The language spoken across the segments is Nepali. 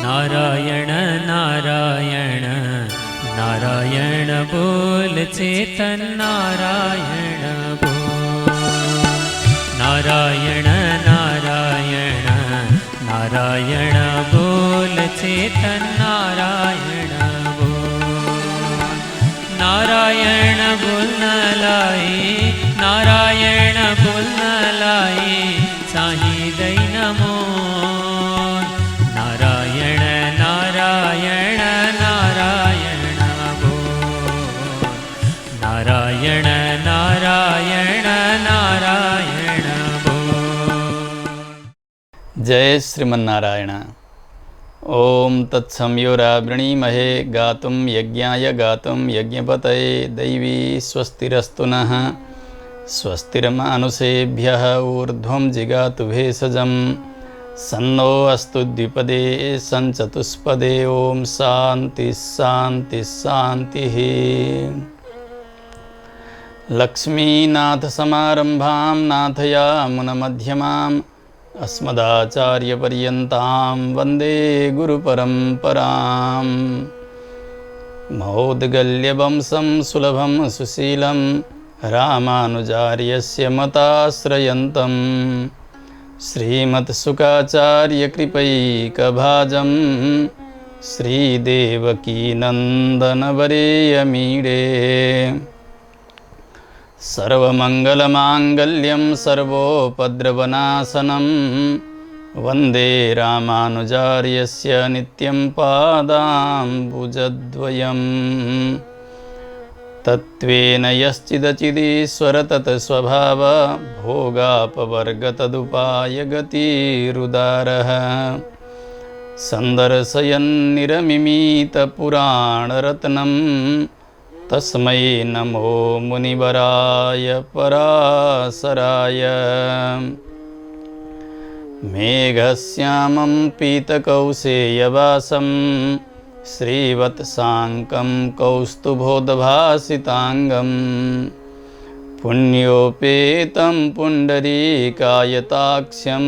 नारायण नारायण नारायण बोल चेतन नारायण बोल। नारायण नारायण नारायण बोल चेतन नारायण बोल। नारायण बोल न लाई नारायण बोल न लाई साही दैन मोन। नारायण नारायण नारायण बोल। नारायण नारायण नारायण बोल। जय श्रीमन्नारायण। ओम तत्संयोरावृणीमहे गातुं यज्ञाय गातुं यज्ञपतये दैवी स्वस्तिरस्तु नः। स्वस्तिर्मानुषेभ्यः ऊर्ध्वं जिगातु भेषजं सन्नो अस्तु द्विपदे सञ्चतुष्पदे। ओम शान्ति शान्ति शान्तिः। लक्ष्मीनाथ समारंभां नाथयामुनमध्यमाम् अस्मदाचार्यपर्यन्तां वन्दे गुरुपरम्पराम्। महोद्गल्यवंशं सुलभं सुशीलं रामानुजार्यस्य मताश्रयन्तं श्रीमत्सुखाचार्यकृपैकभाजं श्रीदेवकीनन्दनवरेयमीडे। सर्वमङ्गलमाङ्गल्यं सर्वोपद्रवनाशनं वन्दे रामानुजार्यस्य नित्यं पादाम्बुजद्वयम्। तत्त्वेन यश्चिदचिदीश्वर तत्स्वभाव भोगापवर्गतदुपायगतिरुदारः। सन्दर्शयन्निरमिमीतपुराणरत्नं तस्मै नमो मुनिवराय पराशराय। मेघश्यामं पीतकौशेयवासं श्रीवत्साङ्कं कौस्तुभोद्भासिताङ्गं पुण्योपेतं पुण्डरीकायताक्ष्यं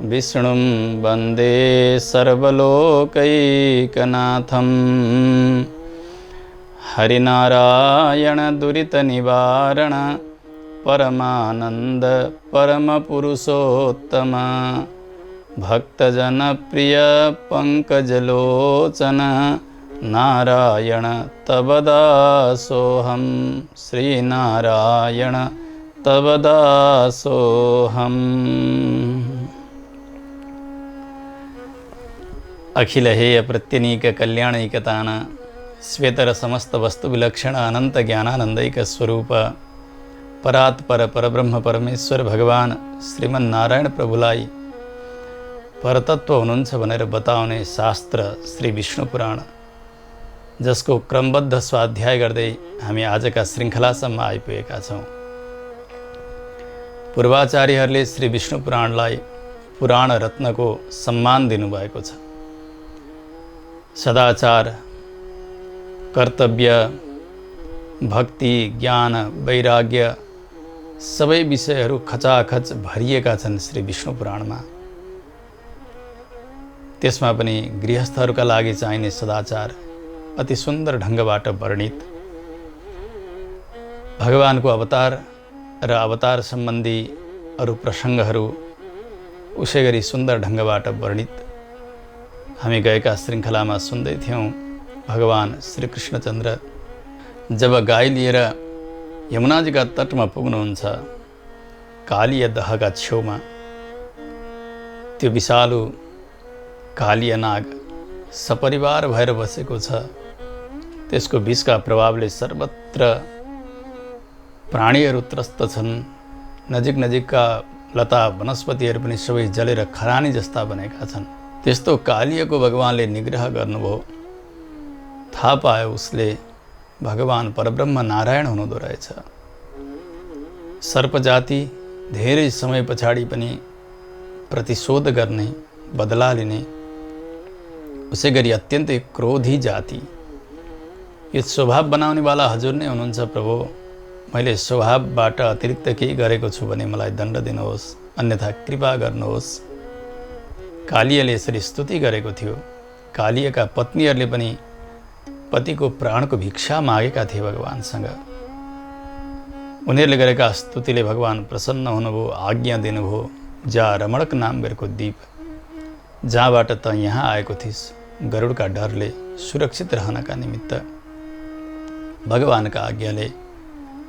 विष्णुं वन्दे सर्वलोकैकनाथम्। हरिनारायण दुरितनिवारण परमानंद परमपुरुषोत्तम भक्तजनप्रिय पंकजलोचन नारायण तव दासोऽहं। श्रीनारायण तव दासोऽहम्। अखिल हेय प्रत्यनीक कल्याणैकतान श्वेतर समस्त वस्तु विलक्षण अनंत ज्ञानानंदैक स्वरूप परात्पर परब्रह्म परमेश्वर भगवान श्रीमन्नारायण प्रभुलाई परतत्व हुनुहुन्छ भनेर बताउने शास्त्र श्री विष्णु पुराण, जसको क्रमबद्ध स्वाध्याय गर्दै हामी आजका श्रृङ्खलासम्म आइपुगेका छौँ। पूर्वाचार्यहरूले श्री विष्णु पुराणलाई पुराण रत्नको सम्मान दिनुभएको छ। सदाचार, कर्तव्य, भक्ति, ज्ञान, वैराग्य सबै विषयहरू खचाखच भरिएका छन् श्री विष्णु पुराणमा। त्यसमा पनि गृहस्थहरूका लागि चाहिने सदाचार अति सुन्दर ढङ्गबाट वर्णित। भगवानको अवतार र अवतार सम्बन्धी अरू प्रसङ्गहरू उसै गरी सुन्दर ढङ्गबाट वर्णित। हामी गएका श्रृङ्खलामा सुन्दै थियौँ भगवान श्री कृष्णचन्द्र जब गाई लिएर यमुनाजीका तटमा पुग्नुहुन्छ, कालीय दहका छेउमा त्यो विषालु कालीय नाग सपरिवार भएर बसेको छ। त्यसको विषका प्रभावले सर्वत्र प्राणीहरू त्रस्त छन्। नजिक नजिकका लता वनस्पतिहरू पनि सबै जलेर खरानी जस्ता बनेका छन्। त्यस्तो कालीयको भगवानले निग्रह गर्नुभयो। थाहा पायो उसले भगवान परब्रह्म नारायण हुनुहुँदो रहेछ। सर्प जाति धेरै समय पछाडि पनि प्रतिशोध गर्ने, बदला लिने, उसै गरी अत्यन्तै क्रोधी जाति। यो स्वभाव बनाउनेवाला हजुर नै हुनुहुन्छ प्रभु। मैले स्वभावबाट अतिरिक्त केही गरेको छु भने मलाई दण्ड दिनुहोस्, अन्यथा कृपा गर्नुहोस्। कालियाले यसरी स्तुति गरेको थियो। कालियाका पत्नीहरूले पनि पतिको प्राणको भिक्षा मागेका थिए भगवानसँग। उनीहरूले गरेका स्तुतिले भगवान प्रसन्न हुनुभयो, आज्ञा दिनुभयो, जा रमणक नाम गरेको द्वीप, जहाँबाट त यहाँ आएको थिइस् गरुडका डरले सुरक्षित रहनका निमित्त। भगवानका आज्ञाले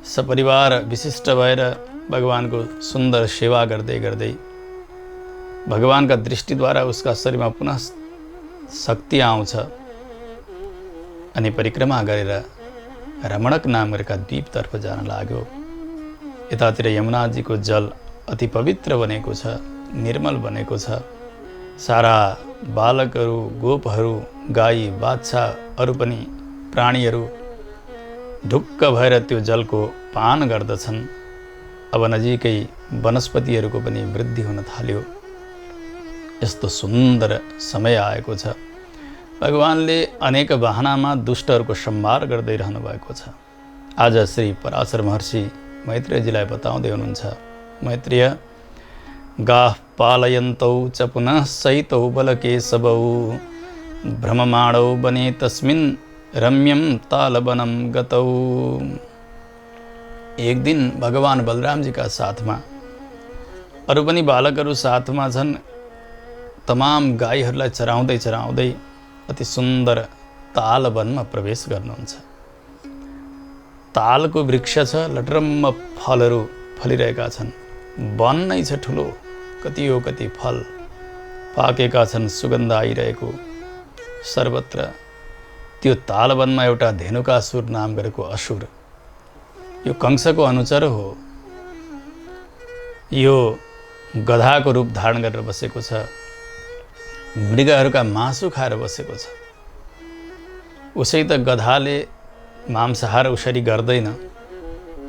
सपरिवार विशिष्ट भएर भगवानको सुन्दर सेवा गर्दै गर्दै भगवानका दृष्टिद्वारा उसका शरीरमा पुनः शक्ति आउँछ अनि परिक्रमा गरेर रमणक नाम गरेका द्वीपतर्फ जान लाग्यो। यतातिर यमुनाजीको जल अति पवित्र बनेको छ, निर्मल बनेको छ। सारा बालकहरू, गोपहरू, गाई, बाछा, अरू पनि प्राणीहरू ढुक्क भएर त्यो जलको पान गर्दछन्। अब नजिकै वनस्पतिहरूको पनि वृद्धि हुन थाल्यो। यस्तो सुन्दर समय आएको छ। भगवानले अनेक बहानामा दुष्टहरूको संहार गर्दै रहनु भएको छ। आज श्री पराशर महर्षि मैत्रेयजीलाई बताउँदै हुनुहुन्छ, मैत्रेय, गाः पालयन्तौ च पुनः सहितौ बलकेशवौ भ्रममाणौ बने तस्मिन् रम्यम तालवनम गतौ। एक दिन भगवान बलरामजीका साथमा अरू पनि बालकहरू साथमा छन्। तमाम गाईहरूलाई चराउँदै चराउँदै अति सुन्दर तालवनमा प्रवेश गर्नुहुन्छ। तालको वृक्ष छ, लटरम्म फलहरू फलिरहेका छन्। वन नै छ ठुलो, कति हो कति फल पाकेका छन्, सुगन्ध आइरहेको सर्वत्र। त्यो तालवनमा एउटा धेनुकासुर नाम गरेको असुर, यो कंसको अनुचर हो। यो गधाको रूप धारण गरेर बसेको छ, मृगहरूका मासु खाएर बसेको छ। उसै त गधाले मांसाहार उसरी गर्दैन,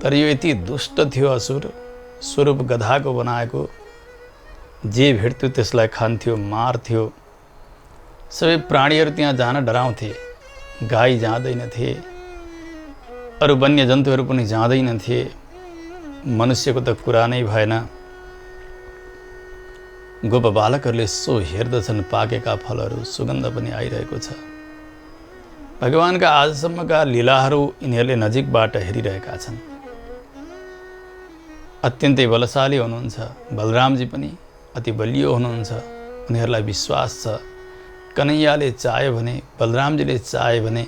तर यो यति दुष्ट थियो असुर, स्वरूप गधाको बनाएको। जे भेट्थ्यो त्यसलाई खान्थ्यो, मार्थ्यो। सबै प्राणीहरू त्यहाँ जान डराउँथे। गाई जाँदैनथे, अरू वन्यजन्तुहरू पनि जाँदैनथे। मनुष्यको त कुरा नै भएन। गोप बालकहरूले सो हेर्दछन्, पाकेका फलहरू, सुगन्ध पनि आइरहेको छ। भगवानका आजसम्मका लीलाहरू यिनीहरूले नजिकबाट हेरिरहेका छन्। अत्यन्तै बलशाली हुनुहुन्छ। बलरामजी पनि अति बलियो हुनुहुन्छ। उनीहरूलाई विश्वास छ, कन्हैयाले चाह्यो भने, बलरामजीले चाह्यो भने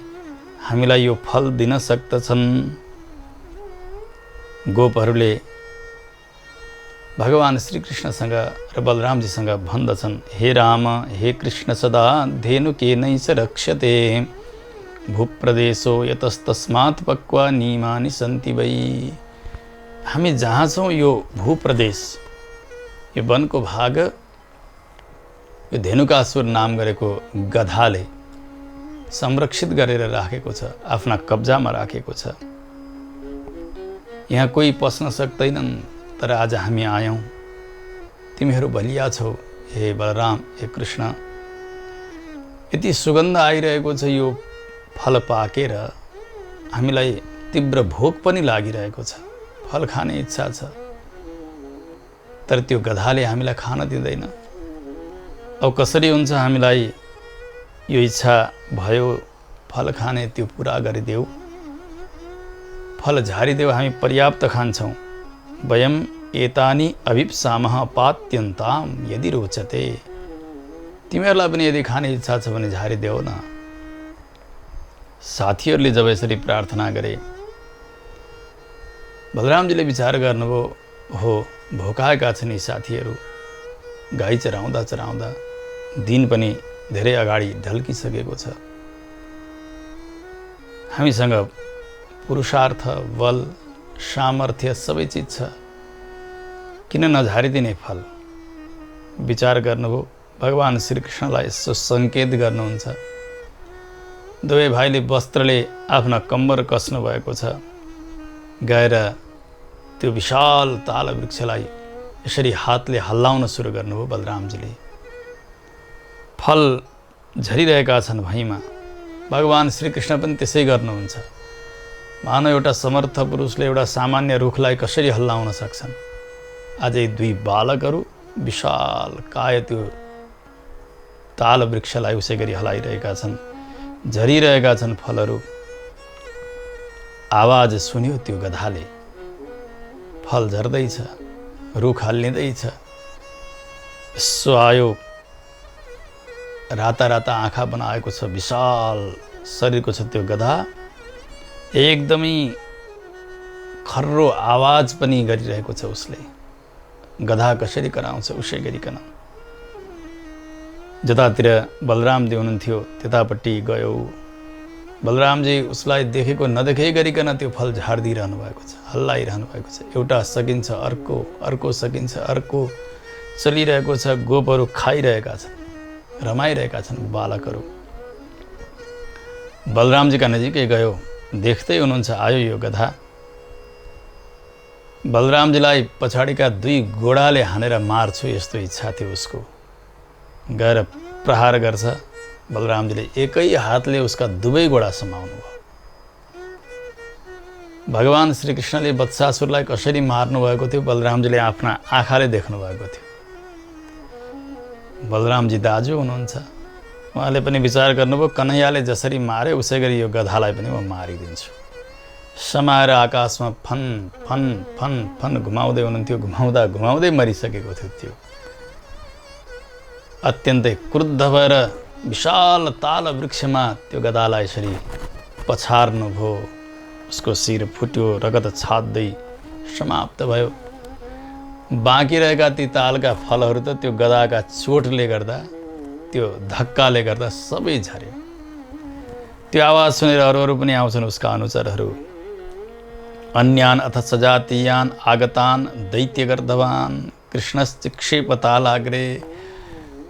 हामीलाई यो फल दिन सक्दछन्। गोपहरूले भगवान श्रीकृष्णसँग र बलरामजीसँग भन्दछन्, हे राम, हे कृष्ण, सदा धेनुकेनै च रक्ष्यते भूप्रदेशो यतस्तस्मात् पक्वा नियमानि सन्ति वै। हामी जहाँ छौँ यो भूप्रदेश, यो वनको भाग, यो धेनुकासुर नाम गरेको गधाले संरक्षित गरेर राखेको छ, आफ्ना कब्जामा राखेको छ। यहाँ कोही पस्न सक्दैनन्, तर आज हामी आयौँ। तिमीहरू बलिया छौ हे बलराम, हे कृष्ण। यति सुगन्ध आइरहेको छ, यो फल पाकेर हामीलाई तीव्र भोक पनि लागिरहेको छ, फल खाने इच्छा छ, तर त्यो गधाले हामीलाई खान दिँदैन। अब कसरी हुन्छ हामीलाई यो इच्छा भयो फल खाने, त्यो पुरा गरिदेऊ, फल झारिदेऊ, हामी पर्याप्त खान्छौँ। वयम एतानि अभिप्सामः पात्यन्ताम यदि रोचते। तिमीहरूलाई पनि यदि खाने इच्छा छ भने झारिदेऊ न। साथीहरूले जब यसरी प्रार्थना गरे, बलरामजीले विचार गर्नुभयो, हो भोकाएका छन् यी साथीहरू। गाई चराउँदा चराउँदा दिन पनि धेरै अगाडि ढल्किसकेको छ। हामीसँग पुरुषार्थ, बल, सामर्थ्य सबै चिज छ, किन नझारिदिने फल। विचार गर्नुभयो। भगवान श्रीकृष्णलाई यसो सङ्केत गर्नुहुन्छ। दुवै भाइले वस्त्रले आफ्ना कम्बर कस्नु भएको छ। गएर त्यो विशाल ताल वृक्षलाई यसरी हातले हल्लाउन सुरु गर्नुभयो बलरामजीले। फल झरिरहेका छन् भुइँमा। भगवान श्रीकृष्ण पनि त्यसै गर्नुहुन्छ। मानव एउटा समर्थ पुरुषले एउटा सामान्य रुखलाई कसरी हल्लाउन सक्छन्। अझै दुई बालकहरू विशाल काय त्यो ताल वृक्षलाई उसै गरी हलाइरहेका छन्। झरिरहेका छन् फलहरू। आवाज सुन्यो त्यो गधाले, फल झर्दैछ, रुख हल्लिँदैछ। यसो आयो, राता राता आँखा बनाएको छ, विशाल शरीरको छ त्यो गधा। एकदमै खर्रो आवाज पनि गरिरहेको छ उसले। गधा कसरी कराउँछ उसै गरिकन। जतातिर बलरामजी हुनुहुन्थ्यो त्यतापट्टि गयो। बलरामजी उसलाई देखेको नदेखे गरिकन त्यो फल झारिदिइरहनु भएको छ, हल्लाइरहनु भएको छ। एउटा सकिन्छ अर्को, अर्को सकिन्छ अर्को चलिरहेको छ। गोपहरू खाइरहेका छन्, रमाइरहेका छन् बालकहरू। बलरामजीका नजिकै गयो, देख्दै हुनुहुन्छ आयो यो गधा। बलरामजीलाई पछाडिका 2 गोडाले हानेर मार्छु यस्तो इच्छा थियो उसको। गएर प्रहार गर्छ। बलरामजीले एकै हातले उसका 2 गोडा समाउनु भयो। भगवान श्रीकृष्णले वत्सासुरलाई कसरी मार्नु भएको थियो बलरामजीले आफ्ना आँखाले देख्नु भएको थियो। बलरामजी दाजु हुनुहुन्छ, उहाँले पनि विचार गर्नुभयो कन्हैयाले जसरी मारे उसै गरी यो गधालाई पनि म मारिदिन्छु। समाएर आकाशमा फन फन फन फन घुमाउँदै हुनुहुन्थ्यो। घुमाउँदा घुमाउँदै मरिसकेको थियो त्यो। अत्यन्तै क्रुद्ध भएर विशाल ताल वृक्षमा त्यो गधालाई यसरी पछार्नुभयो। उसको शिर फुट्यो, रगत छाड्दै समाप्त भयो। बाँकी रहेका ती तालका फलहरू त त्यो गधाका चोटले गर्दा, त्यो धक्काले गर्दा सबै झर्यो। त्यो आवाज सुनेर अरूहरू पनि आउँछन् उसका अनुचरहरू। अन्यान अथ सजातीयान आगतान दैत्यगर्धवान कृष्णश्चिक्षेप तालाग्रे।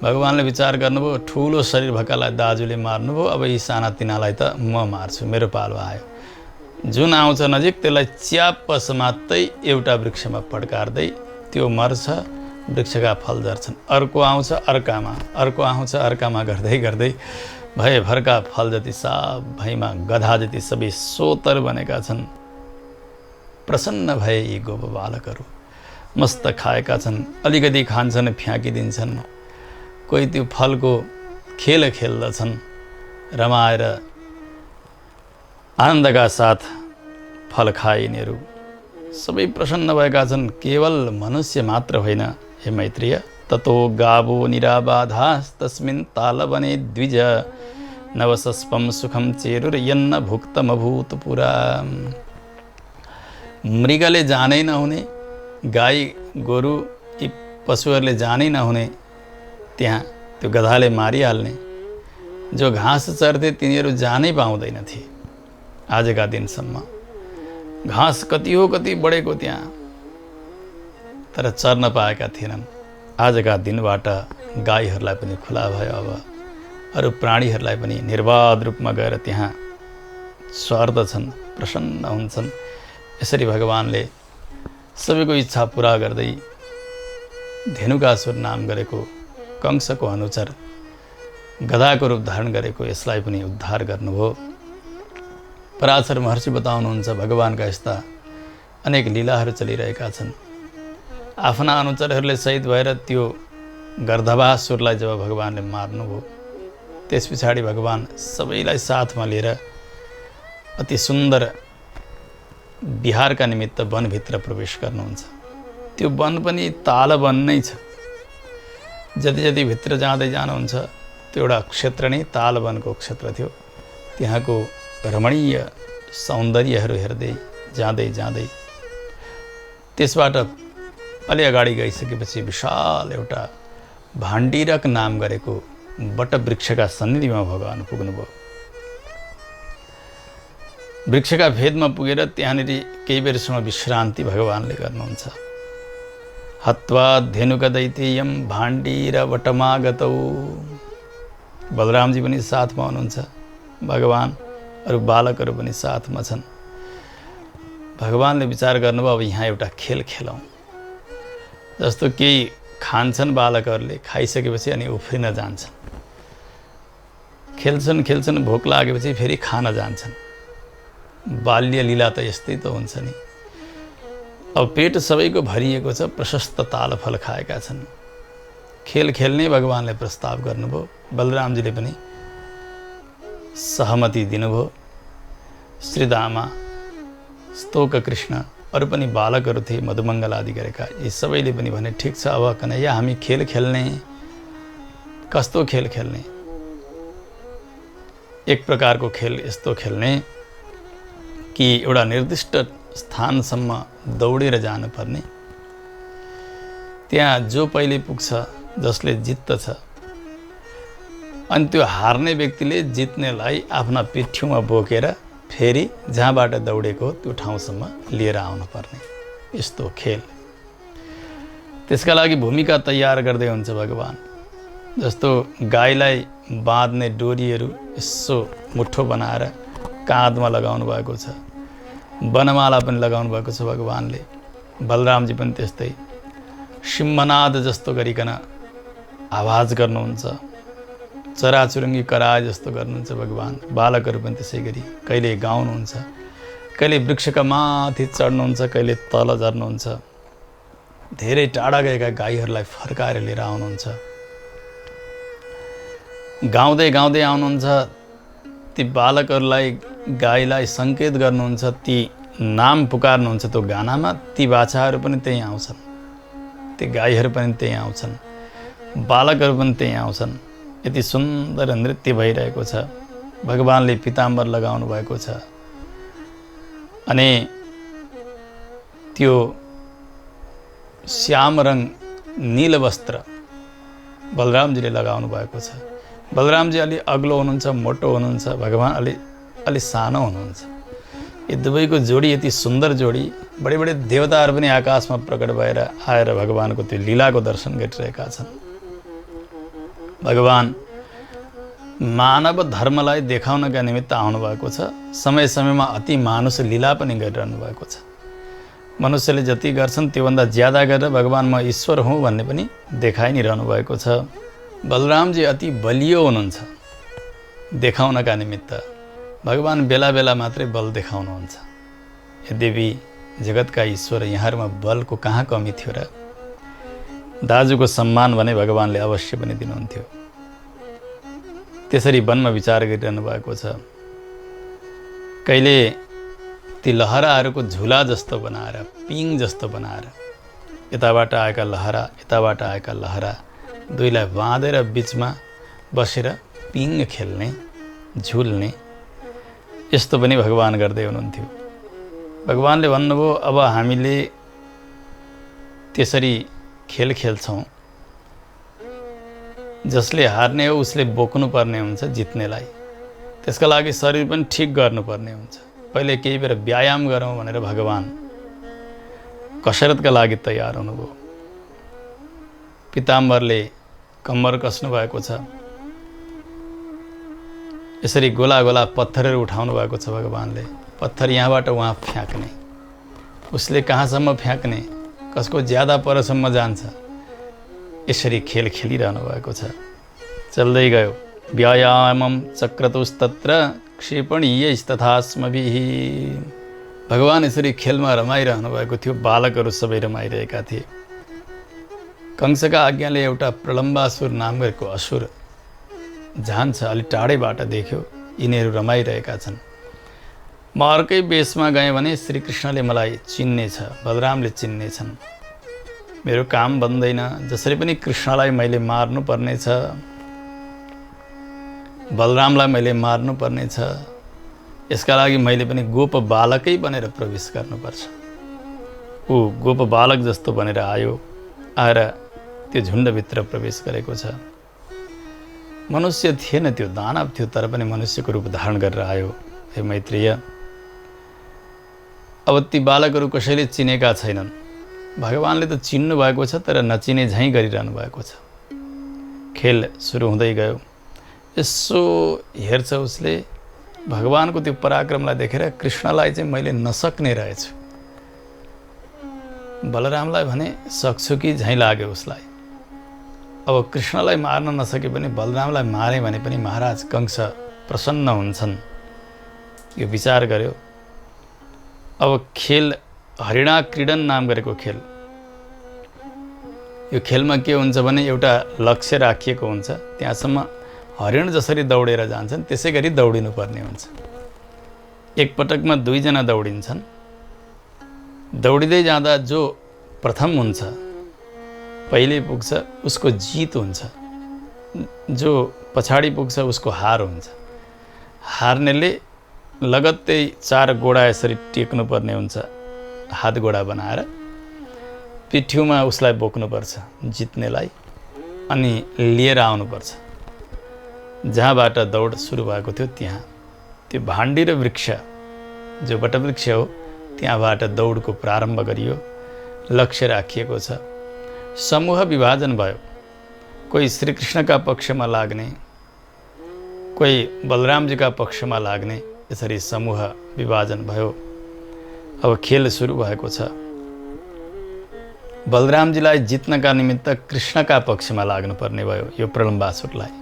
भगवानले विचार गर्नुभयो ठुलो शरीर भएकालाई दाजुले मार्नुभयो, अब यी साना तिनालाई त म मार्छु, मेरो पालो आयो। जुन आउँछ नजिक त्यसलाई च्याप्प समात्दै एउटा वृक्षमा पड्कार्दै त्यो मर्छ, वृक्षका फल झर्छन्। अर्को आउँछ अर्कामा, अर्को आउँछ अर्कामा गर्दै गर्दै भयभरका फल जति सबैमा गधा जति सबै सोतर बनेका छन्। प्रसन्न भए यी गोप बालकहरू। मस्त खाएका छन्, अलिकति खान्छन् फ्याँकिदिन्छन्। कोही त्यो फलको खेल खेल्दछन्, रमाएर आनन्दका साथ फल खाए यिनीहरू। सबै प्रसन्न भएका छन्। केवल मनुष्य मात्र होइन हे मैत्रेय। ततो गावो निराबाधास्तस्मिन् तालवने द्विज नवसस्पम सुखम चेरुर्यन्न भुक्तमभूत पुरा। मृगले जानै नहुने, गाई गोरु यी पशुहरूले जानै नहुने त्यहाँ त्यो गधाले मारिहाल्ने। जो घाँस चर्थे तिनीहरू जानै पाउँदैनथे आजका दिनसम्म। घाँस कति हो कति बढेको त्यहाँ, तर चर्न पाएका थिएनन्। आजका दिनबाट गाईहरूलाई पनि खुला भयो। अब अरू प्राणीहरूलाई पनि निर्वाध रूपमा गएर त्यहाँ सर्दछन्, प्रसन्न हुन्छन्। यसरी भगवानले सबैको इच्छा पुरा गर्दै धेनुकासुर नाम गरेको कंसको अनुचर गधाको रूप धारण गरेको यसलाई पनि उद्धार गर्नुभयो। पराशर महर्षि बताउनुहुन्छ भगवानका यस्ता अनेक लीलाहरू चलिरहेका छन्। आफ्ना अनुचरहरूले सहित भएर त्यो गर्धवासुरलाई जब भगवानले मार्नुभयो त्यस पछाडि भगवान सबैलाई साथमा लिएर अति सुन्दर विहारका निमित्त वनभित्र प्रवेश गर्नुहुन्छ। त्यो वन पनि ताल वन नै छ। जति जति भित्र जाँदै जानुहुन्छ त्यो एउटा क्षेत्र नै ताल वनको क्षेत्र थियो। त्यहाँको रमणीय सौन्दर्यहरू हेर्दै जाँदै जाँदै त्यसबाट अलि अगाडि गइसकेपछि विशाल एउटा भाण्डीरक नाम गरेको वटवृक्षका सन्निधिमा भगवान पुग्नुभयो। वृक्षका भेदमा पुगेर त्यहाँनिर केही बेरसम्म विश्रान्ति भगवानले गर्नुहुन्छ। हत्वा धेनुका दैत्ययम भाण्डीर वटमागतौ। बलरामजी पनि साथमा हुनुहुन्छ, भगवान अरू बालकहरू पनि साथमा छन्। भगवानले विचार गर्नुभयो अब यहाँ एउटा खेल खेलौँ। जस्तो केही खान्छन् बालकहरूले, खाइसकेपछि अनि उफ्रिन जान्छन्। खेल्छन् खेल्छन्, भोक लागेपछि फेरि खान जान्छन्। बाल्य लीला त यस्तै त हुन्छ नि। अब पेट सबैको भरिएको छ, प्रशस्त तालफल खाएका छन्। खेल खेल्ने भगवानले प्रस्ताव गर्नुभयो। बलरामजीले पनि सहमति दिनुभयो। श्रीदामा, स्तोक कृष्ण, अरू पनि बालकहरू थिए मधुमङ्गल आदि गरेका, यी सबैले पनि भने ठिक छ, अब कन्हैया हामी खेल खेल्ने। कस्तो खेल खेल्ने? एक प्रकारको खेल यस्तो खेल्ने कि एउटा निर्दिष्ट स्थानसम्म दौडेर जानुपर्ने, त्यहाँ जो पहिले पुग्छ, जसले जित्दछ, अनि त्यो हार्ने व्यक्तिले जित्नेलाई आफ्ना पिठ्यौँमा बोकेर फेरि जहाँबाट दौडेको त्यो ठाउँसम्म लिएर आउनुपर्ने, यस्तो खेल। त्यसका लागि भूमिका तयार गर्दै हुन्छ भगवान। जस्तो गाईलाई बाँध्ने डोरीहरू यसो मुठो बनाएर काँधमा लगाउनु भएको छ, वनमाला पनि लगाउनु भएको छ भगवानले। बलरामजी पनि त्यस्तै सिंहनाद जस्तो गरिकन आवाज गर्नुहुन्छ, चराचुरुङ्गी कराए जस्तो गर्नुहुन्छ भगवान। बालकहरू पनि त्यसै गरी कहिले गाउनुहुन्छ, कहिले वृक्षका माथि चढ्नुहुन्छ, कहिले तल झर्नुहुन्छ। धेरै टाढा गएका गाईहरूलाई फर्काएर लिएर आउनुहुन्छ। गाउँदै गाउँदै आउनुहुन्छ। ती बालकहरूलाई, गाईलाई सङ्केत गर्नुहुन्छ, ती नाम पुकार्नुहुन्छ त्यो गानामा। ती बाछाहरू पनि त्यहीँ आउँछन्, ती गाईहरू पनि त्यहीँ आउँछन्, बालकहरू पनि त्यहीँ आउँछन्। यति सुन्दर नृत्य भइरहेको छ। भगवानले पीताम्बर लगाउनु भएको छ अनि त्यो श्याम रङ नील वस्त्र बलरामजीले लगाउनु भएको छ। बलरामजी अलि अग्लो हुनुहुन्छ, मोटो हुनुहुन्छ, भगवान अलि सानो हुनुहुन्छ। यी दुवैको जोडी यति सुन्दर जोडी। बडे बडे देवताहरू पनि आकाशमा प्रकट भएर आएर भगवानको त्यो लीलाको दर्शन गरिरहेका छन्। भगवान मानव धर्मलाई देखाउनका निमित्त आउनुभएको छ। समय समयमा अति मानुष लीला पनि गरिरहनु भएको छ। मनुष्यले जति गर्छन् त्योभन्दा ज्यादा गरेर भगवान म ईश्वर हुँ भन्ने पनि देखाइ नै रहनु भएको छ। बलरामजी अति बलियो हुनुहुन्छ देखाउनका निमित्त। भगवान बेला बेला मात्रै बल देखाउनुहुन्छ। यद्यपि जगतका ईश्वर यहाँहरूमा बलको कहाँ कमी थियो र? दाजुको सम्मान भने भगवानले अवश्य पनि दिनुहुन्थ्यो। त्यसरी वनमा विचार गरिरहनु भएको छ। कहिले ती लहराहरूको झुला जस्तो बनाएर, पिङ जस्तो बनाएर, यताबाट आएका लहरा, यताबाट आएका लहरा दुईलाई बाँधेर बिचमा बसेर पिङ खेल्ने, झुल्ने, यस्तो पनि भगवान गर्दै हुनुहुन्थ्यो। भगवानले भन्नुभयो अब हामीले त्यसरी खेल खेल्छौँ। जसले हार्ने हो उसले बोक्नु पर्ने हुन्छ जित्नेलाई। त्यसका लागि शरीर पनि ठिक गर्नुपर्ने हुन्छ। पहिले केही बेर व्यायाम गरौँ भनेर भगवान कसरतका लागि तयार हुनुभयो। पीताम्बरले कम्मर कस्नु भएको छ। यसरी गोला गोला पत्थरहरू उठाउनु भएको छ भगवानले। पत्थर यहाँबाट वहाँ फ्याँक्ने, उसले कहाँसम्म फ्याँक्ने, कसको ज्यादा परसम्म जान्छ, यसरी खेल खेलिरहनु भएको छ। चल्दै गयो। व्यायामं चक्रतुस्तत्र क्षेपणीयैस्तथास्मभिः। भगवान यसरी खेलमा रमाइरहनु भएको थियो। बालकहरू सबै रमाइरहेका थिए। कंसका आज्ञाले एउटा प्रलम्बासुर नाम गरेको असुर जान्छ, अलि टाढैबाट देख्यो यिनीहरू रमाइरहेका छन्। म अर्कै बेसमा गएँ भने श्रीकृष्णले मलाई चिन्नेछ, बलरामले चिन्नेछन्। मेरो काम बन्दैन। जसरी पनि कृष्णलाई मैले मार्नु पर्नेछ, बलरामलाई मैले मार्नु पर्नेछ। यसका लागि मैले पनि गोप बालकै बनेर प्रवेश गर्नुपर्छ। ऊ गोप बालक जस्तो बनेर आएर त्यो झुण्डभित्र प्रवेश गरेको छ। मनुष्य थिएन, त्यो दानव थियो, तर पनि मनुष्यको रूप धारण गरेर आयो। हे मैत्रेय, अब ती बालकहरू कसैले चिनेका छैनन्। भगवानले त चिन्नु भएको छ, तर नचिने झैँ गरिरहनु भएको छ। खेल सुरु हुँदै गयो। यसो हेर्छ उसले, भगवानको त्यो पराक्रमलाई देखेर कृष्णलाई चाहिँ मैले नसक्ने रहेछु। बलरामलाई भने सक्छु कि झैँ लाग्यो उसलाई। अब कृष्णलाई मार्न नसके पनि बलरामलाई मारे भने पनि महाराज कंस प्रसन्न हुन्छन्, यो विचार गर्यो। अब खेल हरिणा क्रीडन नाम गरेको खेल, यो खेलमा के हुन्छ भने एउटा लक्ष्य राखिएको हुन्छ, त्यहाँसम्म हरिण जसरी दौडेर जान्छन् त्यसै गरी दौडिनु पर्ने हुन्छ। एक पटकमा 2 जना दौडिन्छन्। दौडिँदै जाँदा जो प्रथम हुन्छ, पहिले पुग्छ, उसको जित हुन्छ। जो पछाडि पुग्छ उसको हार हुन्छ। हार्नेले लगत्तै 4 गोडा यसरी टेक्नुपर्ने हुन्छ, हात गोडा बनाएर पिठ्युमा उसलाई बोक्नुपर्छ जित्नेलाई, अनि लिएर आउनुपर्छ। जहाँबाट दौड सुरु भएको थियो त्यहाँ त्यो भाण्डी र वृक्ष जो वटवृक्ष हो त्यहाँबाट दौडको प्रारम्भ गरियो। लक्ष्य राखिएको छ। समूह विभाजन भयो। कोही श्रीकृष्णका पक्षमा लाग्ने, कोही बलरामजीका पक्षमा लाग्ने, यसरी समूह विभाजन भयो। अब खेल सुरु भएको छ। बलरामजीलाई जित्नका निमित्त कृष्णका पक्षमा लाग्नुपर्ने भयो यो प्रलम्बासुरलाई।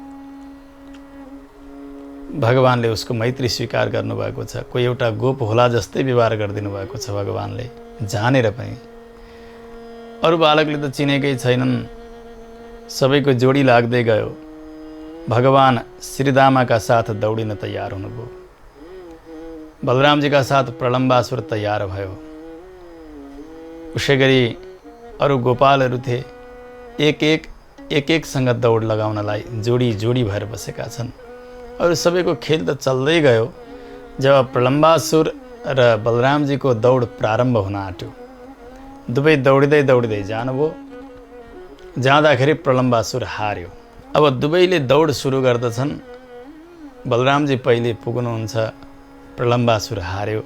भगवानले उसको मैत्री स्वीकार गर्नुभएको छ। कोही एउटा गोप होला जस्तै व्यवहार गरिदिनु भएको छ भगवानले, जानेर पनि। अरू बालकले त चिनेकै छैनन्, सबैको जोडी लाग्दै गयो। भगवान श्रीदामाका साथ दौडिन तयार हुनुभयो। बलरामजीका साथ प्रलम्बासुर तयार भयो। उसै गरी अरू गोपालहरू थिए, एक-एकसँग दौड लगाउनलाई जोडी भएर बसेका छन्। अरू सबैको खेल त चल्दै गयो। जब प्रलम्बासुर र बलरामजीको दौड प्रारम्भ हुन आँट्यो, दुवै दौडिँदै जानुभयो। जाँदाखेरि प्रलम्बासुर हार्यो। अब दुवैले दौड सुरु गर्दछन्। बलरामजी पहिले पुग्नुहुन्छ, प्रलम्बासुर हार्यो।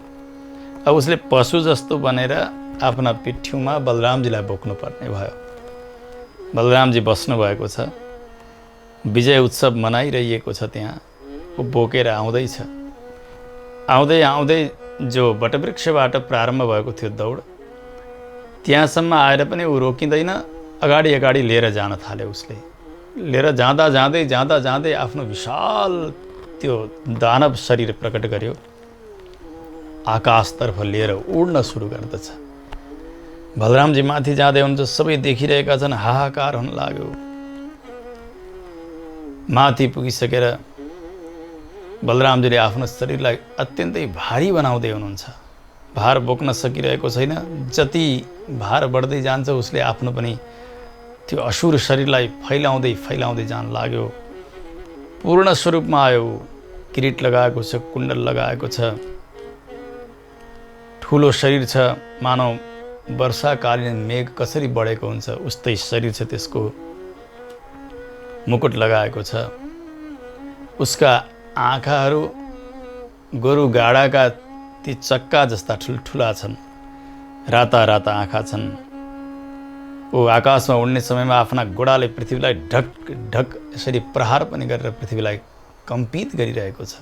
अब उसले पशु जस्तो बनेर आफ्ना पिठ्युमा बलरामजीलाई बोक्नुपर्ने भयो। बलरामजी बस्नु भएको छ। विजय उत्सव मनाइरहेको छ। त्यहाँ ऊ बोकेर आउँदैछ। आउँदै जो वटवृक्षबाट प्रारम्भ भएको थियो दौड, त्यहाँसम्म आएर पनि ऊ रोकिँदैन, अगाडि लिएर जान थाल्यो। उसले लिएर जाँदै आफ्नो विशाल त्यो दानव शरीर प्रकट गर्यो। आकाशतर्फ लिएर उड्न सुरु गर्दछ। बलरामजी माथि जाँदै हुनुहुन्छ, सबै देखिरहेका छन्। हाहाकार हुन लाग्यो। माथि पुगिसकेर बलरामजीले आफ्नो शरीरलाई अत्यन्तै भारी बनाउँदै हुनुहुन्छ। भार बोक्न सकिरहेको छैन। जति भार बढ्दै जान्छ उसले आफ्नो पनि त्यो असुर शरीरलाई फैलाउँदै जान लाग्यो। पूर्ण स्वरूपमा आयो। किरीट लगाएको छ, कुण्डल लगाएको छ, ठुलो शरीर छ। मानव वर्षाकालीन मेघ कसरी बढेको हुन्छ उस्तै शरीर छ त्यसको। मुकुट लगाएको छ। उसका आँखाहरू गोरु गाडाका ती चक्का जस्ता ठुल्ठुला छन्। राता आँखा छन्। ऊ आकाशमा उड्ने समयमा आफ्ना गोडाले पृथ्वीलाई ढक यसरी प्रहार पनि गरेर पृथ्वीलाई कम्पित गरिरहेको छ।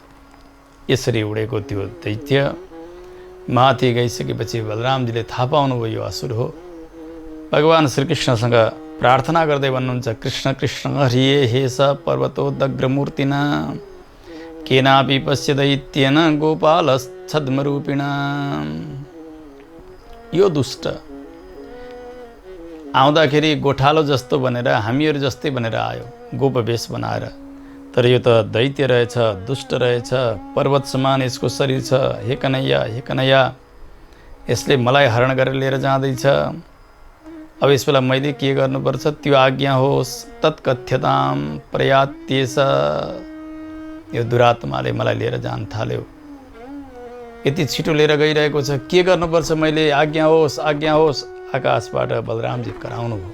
यसरी उडेको त्यो दैत्य माथि गइसकेपछि बलरामजीले थाहा पाउनुभयो यो असुर हो। भगवान श्रीकृष्णसँग प्रार्थना गर्दै भन्नुहुन्छ, कृष्ण कृष्ण हरिये हेस पर्वतोदग्रमूर्तिना केनापि पश्य दैत्येन गोपालच्छद्मरूपिणा। यो दुष्ट आउँदाखेरि गोठालो जस्तो बनेर, हामीहरू जस्तै बनेर आयो, गोपवेश बनाएर। तर यो त दैत्य रहेछ, दुष्ट रहेछ, पर्वत समान यसको शरीर छ। हे कन्हैया, यसले मलाई हरण गरेर लिएर जाँदैछ। अब यस बेला मैले के गर्नुपर्छ? त्यो आज्ञा होस्। तत्कथ्यताम प्रयात्येष। यो दुरात्माले मलाई लिएर जान थाल्यो। यति छिटो लिएर गइरहेको छ, के गर्नुपर्छ मैले? आज्ञा होस्। आकाशबाट बलरामजी कराउनु भयो।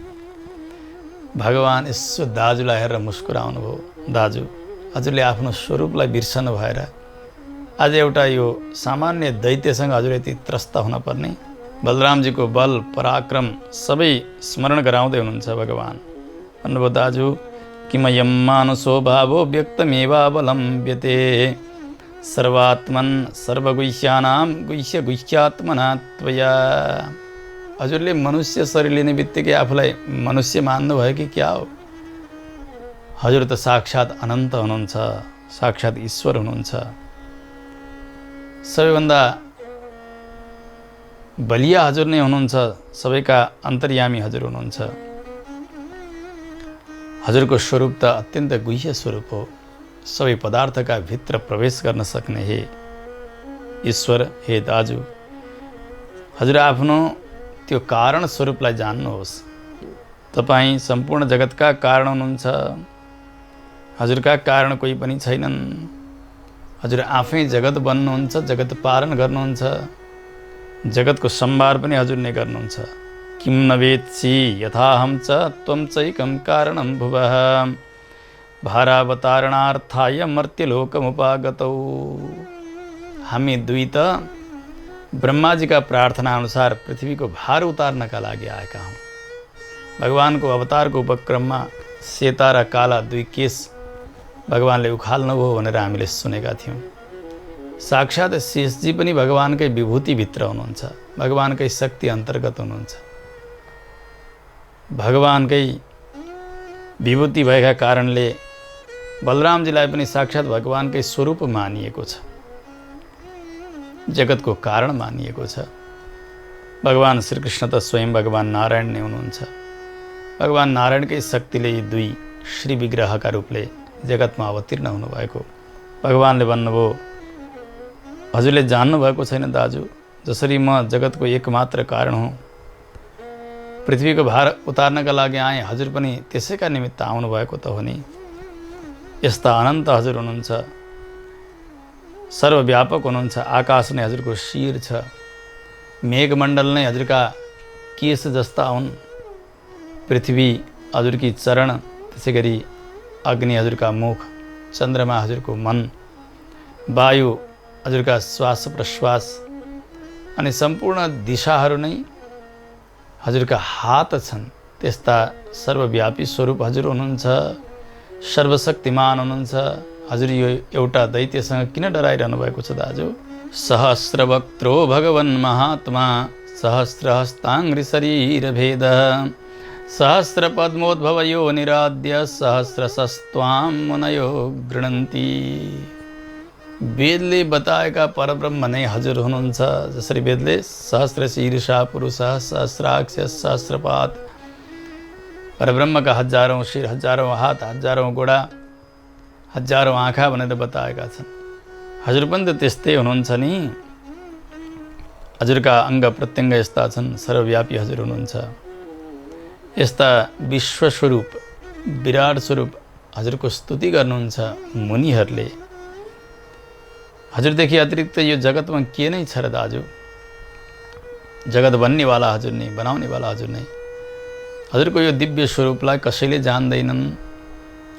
भगवान यसो दाजुलाई हेरेर मुस्कुराउनु भयो। दाजु, हजुरले आफ्नो स्वरूपलाई बिर्सनु भएर आज एउटा यो सामान्य दैत्यसँग हजुर यति त्रस्त हुन पर्ने? बलरामजीको बल पराक्रम सबै स्मरण गराउँदै हुनुहुन्छ भगवान। भन्नुभयो, दाजु किमयं मानसो भावो व्यक्तमेवावलम्ब्यते सर्वात्मन् सर्वगुह्यानां गुह्यात्मना त्वया। हजुरले मनुष्य शरीर लिने बित्तिकै आफूलाई मनुष्य मान्नुभयो कि क्या हो? हजुर त साक्षात् अनन्त हुनुहुन्छ, साक्षात् ईश्वर हुनुहुन्छ। सबैभन्दा बलिया हजुर नै हुनुहुन्छ, सबैका अन्तर्यामी हजुर हुनुहुन्छ। हजुरको स्वरूप त अत्यन्त गुह्य स्वरूप हो। सबै पदार्थका भित्र प्रवेश गर्न सक्ने हे ईश्वर, हे दाजु, हजुर आफ्नो त्यो कारण स्वरूपलाई जान्नुहोस्। तपाईँ सम्पूर्ण जगतका कारण हुनुहुन्छ। हजुरका कारण कोही पनि छैनन्। हजुर आफै जगत बन्नुहुन्छ, जगत पालन गर्नुहुन्छ। जगतको सम्भार पनि हजुर नै गर्नुहुन्छ। किं न वेत्सि यथाहं च त्वं चैकं कारणं भुवः भारावतारणार्थाय मर्त्यलोकमुपागतौ। हामी दुई त ब्रह्माजीका प्रार्थना अनुसार पृथ्वीको भार उतार्नका लागि आएका हौँ। भगवानको अवतारको उपक्रममा सेता र काला दुई केस भगवानले उखाल्नुभयो भनेर हामीले सुनेका थियौँ। साक्षात् शेषजी पनि भगवानकै विभूतिभित्र हुनुहुन्छ, भगवानकै शक्ति अन्तर्गत हुनुहुन्छ। भगवानकै विभूति भएका कारणले बलरामजीलाई पनि साक्षात् भगवानकै स्वरूप मानिएको छ, जगतको कारण मानिएको छ। भगवान श्रीकृष्ण त स्वयं भगवान नारायण नै हुनुहुन्छ। भगवान नारायणकै शक्तिले यी दुई श्री विग्रहका रूपले जगतमा अवतीर्ण हुनुभएको। भगवानले भन्नुभयो, हजुरले जान्नुभएको छैन दाजु, जसरी म जगतको एकमात्र कारण हुँ, पृथ्वीको भार उतार्नका लागि आएँ, हजुर पनि त्यसैका निमित्त आउनुभएको त हो नि। यस्ता अनन्त हजुर हुनुहुन्छ, सर्वव्यापक हुनुहुन्छ। आकाश नै हजुरको शिर छ, मेघमण्डल नै हजुरका केश जस्ता हुन्, पृथ्वी हजुरकी चरण, त्यसै गरी अग्नि हजुरका मुख, चन्द्रमा हजुरको मन, वायु हजुरका श्वास प्रश्वास, अनि सम्पूर्ण दिशाहरू नै हजुरका हात छन्। त्यस्ता सर्वव्यापी स्वरूप हजुर हुनुहुन्छ, सर्वशक्तिमान हुनुहुन्छ। हजुर यो एउटा दैत्यसँग किन डराइरहनु भएको छ दाजु? सहस्रवक्त्रो भगवन् महात्मा सहस्रहस्ताङ्घ्रि शरीरभेद सहस्रपद्मोद्भव यो निराद्य सहस्रशस्त्वां मुनयो गृह्णन्ति। वेदले बताएका परब्रह्म नै हजुर हुनुहुन्छ। जसरी वेदले सहस्र शीर्षा पुरुष सहस्राक्ष सहस्रपात, परब्रह्मका हजारौँ शिर, हजारौँ हात, हजारौँ गोडा, हजारौँ आँखा भनेर बताएका छन्। हजुर पनि त त्यस्तै हुनुहुन्छ नि। हजुरका अङ्ग प्रत्यङ्ग यस्ता छन्, सर्वव्यापी हजुर हुनुहुन्छ। यस्ता विश्वस्वरूप विराट स्वरूप हजुरको स्तुति गर्नुहुन्छ मुनिहरूले। हजुरदेखि अतिरिक्त यो जगतमा के नै छ र दाजु? जगत बन्नेवाला हजुर नै, बनाउनेवाला हजुर नै। हजुरको यो दिव्य स्वरूपलाई कसैले जान्दैनन्।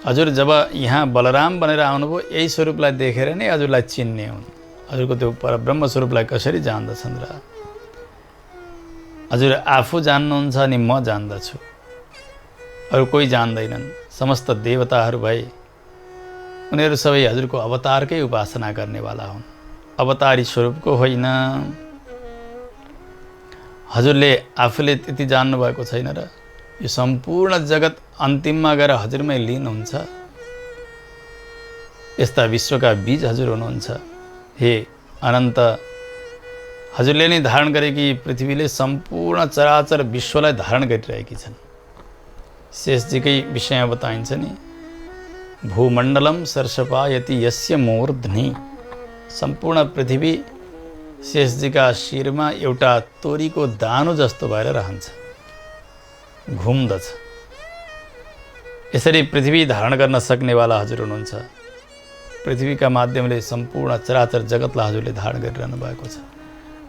हजुर जब यहाँ बलराम बनेर आउनुभयो, यही स्वरूपलाई देखेर नै हजुरलाई चिन्ने हुन्। हजुरको त्यो परब्रह्म स्वरूपलाई कसरी जान्दछन् र? हजुर आफू जान्नुहुन्छ अनि म जान्दछु, अरू कोही जान्दैनन्। समस्त देवताहरू भए उनीहरू सबै हजुरको अवतारकै उपासना गर्नेवाला हुन्, अवतारी स्वरूपको होइन। हजुरले आफूले त्यति जान्नुभएको छैन र? यो सम्पूर्ण जगत अन्तिममा गएर हजुरमै लीन हुन्छ। यस्ता विश्वका बीज हजुर हुनुहुन्छ। हे अनन्त, हजुरले नै धारण गरेकी पृथ्वीले सम्पूर्ण चराचर विश्वलाई धारण गरिरहेकी छन्। शेषजीकै विषयमा बताइन्छ नि, भूमण्डलम सर्षपायति यस्य मूर्ध्नि। सम्पूर्ण पृथ्वी शेषजीका शिरमा एउटा तोरीको दानो जस्तो भएर रहन्छ, घुम्दछ। यसरी पृथ्वी धारण गर्न सक्नेवाला हजुर हुनुहुन्छ। पृथ्वीका माध्यमले सम्पूर्ण चराचर जगतलाई हजुरले धारण गरिरहनु भएको छ।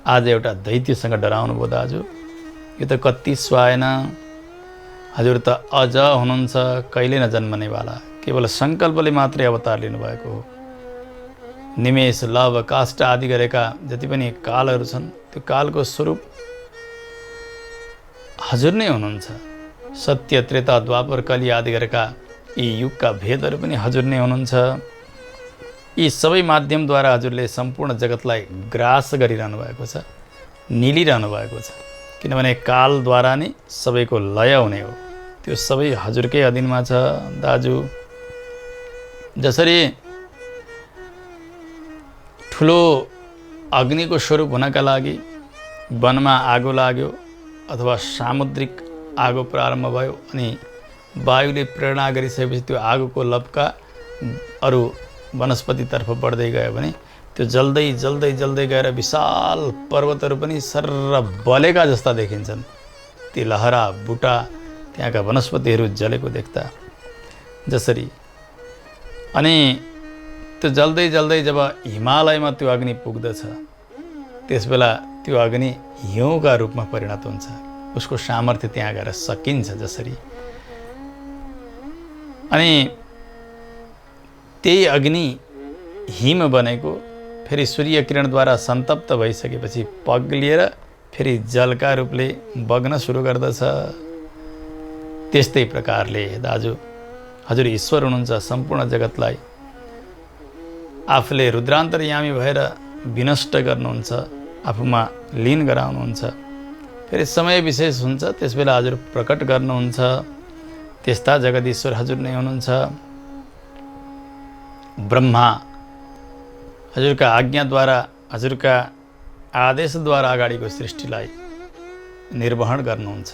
आज एउटा दैत्यसँग डराउनु भयो दाजु, यो त कति सुहाएन। हजुर त अझ हुनुहुन्छ, कहिले नजन्मनेवाला, केवल सङ्कल्पले मात्रै अवतार लिनुभएको हो। निमेष, लव, काष्ठ आदि गरेका जति पनि कालहरू छन्, त्यो कालको स्वरूप हजुर नै हुनुहुन्छ। सत्य, त्रेता, द्वापर, कली आदि गरेका यी युगका भेदहरू पनि हजुर नै हुनुहुन्छ। यी सबै माध्यमद्वारा हजुरले सम्पूर्ण जगतलाई ग्रास गरिरहनु भएको छ, निलिरहनु भएको छ। किनभने कालद्वारा नै सबैको लय हुने हो, त्यो सबै हजुरकै अधीनमा छ दाजु। जसरी ठुलो अग्निको स्वरूप हुनका लागि वनमा आगो लाग्यो अथवा सामुद्रिक आगो प्रारम्भ भयो अनि वायुले प्रेरणा गरिसकेपछि त्यो आगोको लपका अरू वनस्पतितर्फ बढ्दै गयो भने त्यो जल्दै जल्दै जल्दै गएर विशाल पर्वतहरू पनि सर्र बलेका जस्ता देखिन्छन्। ती लहरा बुटा त्यहाँका वनस्पतिहरू जलेको देख्दा जसरी। अनि त्यो जल्दै जल्दै जब हिमालयमा त्यो अग्नि पुग्दछ त्यसबेला त्यो अग्नि हिउँका रूपमा परिणत हुन्छ। उसको सामर्थ्य त्यहाँ गएर सकिन्छ जसरी। अनि त्यही अग्नि हिम बनेको फेरि सूर्य किरणद्वारा सन्तप्त भइसकेपछि पग्लिएर फेरि जलका रूपले बग्न सुरु गर्दछ। त्यस्तै प्रकारले दाजु हजुर ईश्वर हुनुहुन्छ, सम्पूर्ण जगतलाई आफूले रुद्रान्तर्यामी भएर विनष्ट गर्नुहुन्छ, आफूमा लीन गराउनुहुन्छ। फेरि समय विशेष हुन्छ, त्यसबेला हजुर प्रकट गर्नुहुन्छ। त्यस्ता जगदीश्वर हजुर नै हुनुहुन्छ। ब्रह्मा हजुरका आज्ञाद्वारा, हजुरका आदेशद्वारा अगाडिको सृष्टिलाई निर्वहन गर्नुहुन्छ।